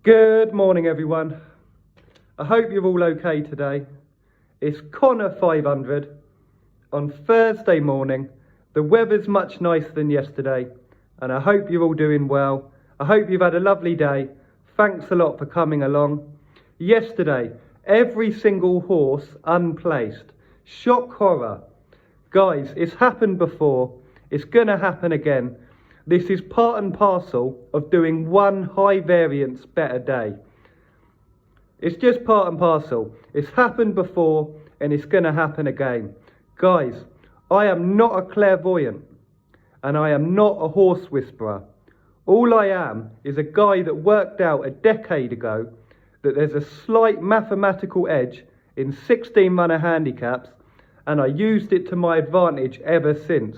Good morning, everyone. I hope you're all okay today. It's Connor 500 on Thursday morning. The weather's much nicer than yesterday, and I hope you're all doing well. I hope you've had a lovely day. Thanks a lot for coming along. Yesterday, every single horse unplaced. Shock horror. Guys, it's happened before. It's going to happen again. This is part and parcel of doing one high variance better day. It's just part and parcel. It's happened before and it's going to happen again. Guys, I am not a clairvoyant and I am not a horse whisperer. All I am is a guy that worked out a decade ago that there's a slight mathematical edge in 16-runner handicaps, and I used it to my advantage ever since.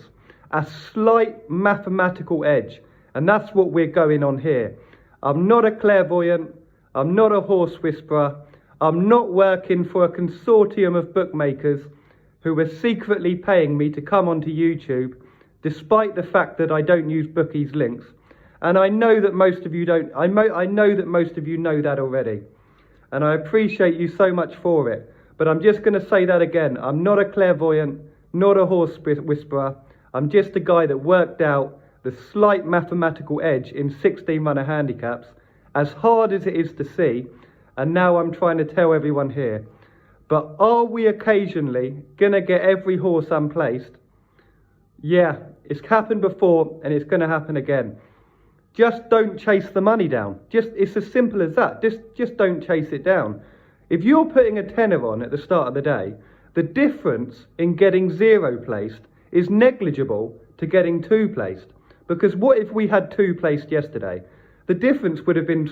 A slight mathematical edge, and that's what we're going on here. I'm not a clairvoyant, I'm not a horse whisperer, I'm not working for a consortium of bookmakers who are secretly paying me to come onto YouTube, despite the fact that I don't use bookies links. And I know that most of you don't. I know that most of you know that already, and I appreciate you so much for it. But I'm just going to say that again. I'm not a clairvoyant, not a horse whisperer. I'm just a guy that worked out the slight mathematical edge in 16-runner handicaps, as hard as it is to see, and now I'm trying to tell everyone here. But are we occasionally going to get every horse unplaced? Yeah, it's happened before and it's going to happen again. Just don't chase the money down. It's as simple as that. Just don't chase it down. If you're putting a tenner on at the start of the day, the difference in getting 0 placed is negligible to getting 2 placed. Because what if we had 2 placed yesterday? The difference would have been,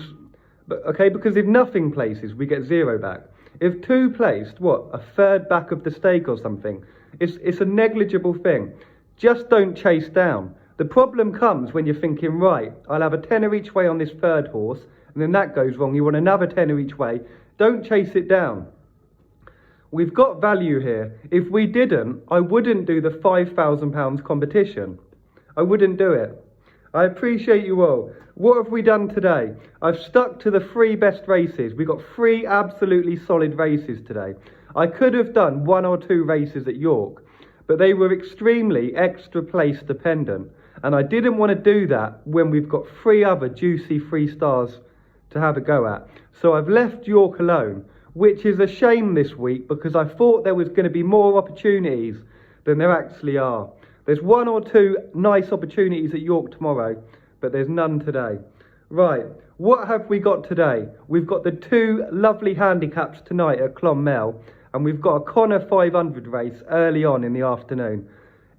okay, because if nothing places, we get 0 back. If 2 placed, what, a third back of the stake or something? It's a negligible thing. Just don't chase down. The problem comes when you're thinking, right, I'll have a tenner each way on this third horse, and then that goes wrong. You want another tenner each way. Don't chase it down. We've got value here. If we didn't, I wouldn't do the £5,000 competition. I wouldn't do it. I appreciate you all. What have we done today? I've stuck to the 3 best races. We've got 3 absolutely solid races today. I could have done 1 or 2 races at York, but they were extremely extra place dependent. And I didn't want to do that when we've got 3 other juicy 3 stars to have a go at. So I've left York alone, which is a shame this week because I thought there was going to be more opportunities than there actually are. There's 1 or 2 nice opportunities at York tomorrow, but there's none today. Right, what have we got today? We've got the 2 lovely handicaps tonight at Clonmel, and we've got a Connor 500 race early on in the afternoon.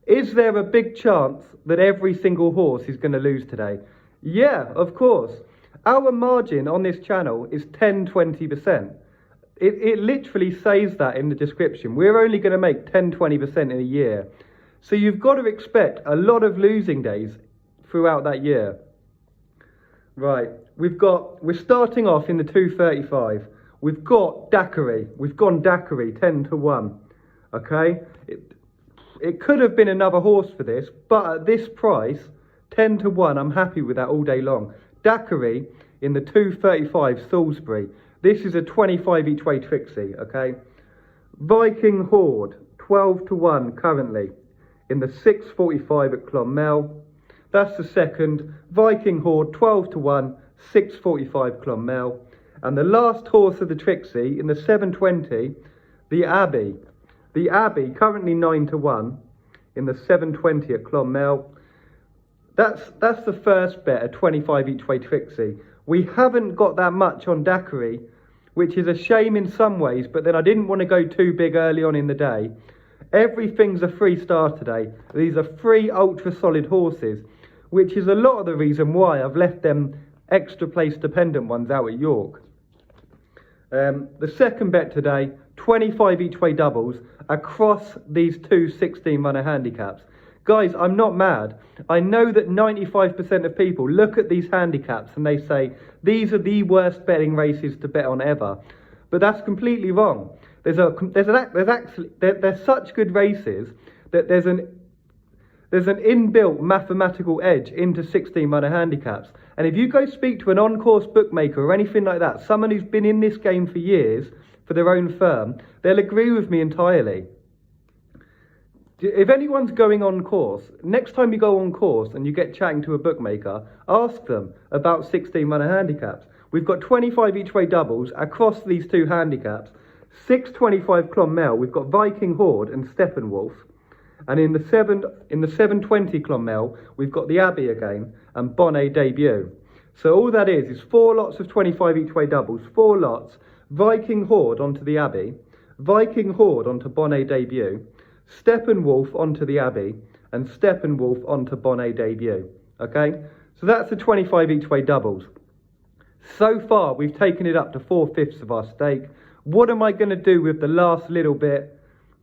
Is there a big chance that every single horse is going to lose today? Yeah, of course. Our margin on this channel is 10-20%. It literally says that in the description. We're only going to make 10-20% in a year. So you've got to expect a lot of losing days throughout that year. Right, we're starting off in the 235. We've got Daiquiri. We've gone Daiquiri 10-1. Okay? It could have been another horse for this, but at this price, 10-1, I'm happy with that all day long. Daiquiri in the 235 Salisbury. This is a 25 each way TRIXIE, okay? Viking Hoard, 12-1 currently in the 645 at Clonmel. That's the second. Viking Hoard, 12-1, 645 Clonmel. And the last horse of the TRIXIE in the 720, the Abbey. The Abbey, currently 9-1 in the 720 at Clonmel. That's the first bet, a 25 each way TRIXIE. We haven't got that much on Daiquiri, which is a shame in some ways, but then I didn't want to go too big early on in the day. Everything's a 3 star today. These are 3 ultra solid horses, which is a lot of the reason why I've left them extra place dependent ones out at York. The second bet today, 25 each way doubles across these 2 16-runner handicaps. Guys, I'm not mad. I know that 95% of people look at these handicaps and they say, these are the worst betting races to bet on ever. But that's completely wrong. They're such good races that there's an inbuilt mathematical edge into 16-runner handicaps. And if you go speak to an on-course bookmaker or anything like that, someone who's been in this game for years for their own firm, they'll agree with me entirely. If anyone's going on course, next time you go on course and you get chatting to a bookmaker, ask them about 16-runner handicaps. We've got 25 each way doubles across these two handicaps. 625 Clonmel, we've got Viking, Hoard and Steppenwolf. And in the 720 Clonmel, we've got the Abbey again and Bonne Debut. So all that is 4 lots of 25 each way doubles, 4 lots, Viking, Hoard onto the Abbey, Viking, Hoard onto Bonne Debut, Steppenwolf onto the Abbey, and Steppenwolf onto Bonne Debut. Okay, so that's the 25 each way doubles. So far, we've taken it up to 4/5 of our stake. What am I going to do with the last little bit?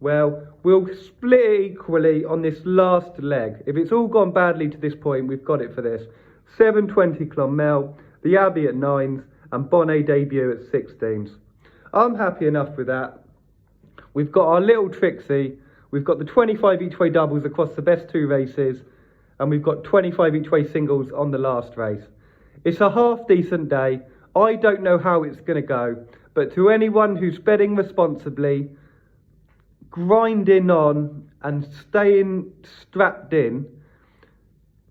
Well, we'll split it equally on this last leg. If it's all gone badly to this point, we've got it for this. 720 Clonmel, the Abbey at 9s, and Bonne Debut at 16s. I'm happy enough with that. We've got our little TRIXIE. We've got the 25 each way doubles across the best 2 races, and we've got 25 each way singles on the last race. It's a half decent day. I don't know how it's going to go, but to anyone who's betting responsibly, grinding on and staying strapped in,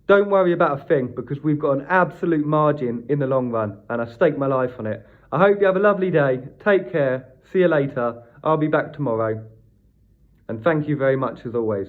don't worry about a thing, because we've got an absolute margin in the long run, and I stake my life on it. I hope you have a lovely day. Take care. See you later. I'll be back tomorrow. And thank you very much as always.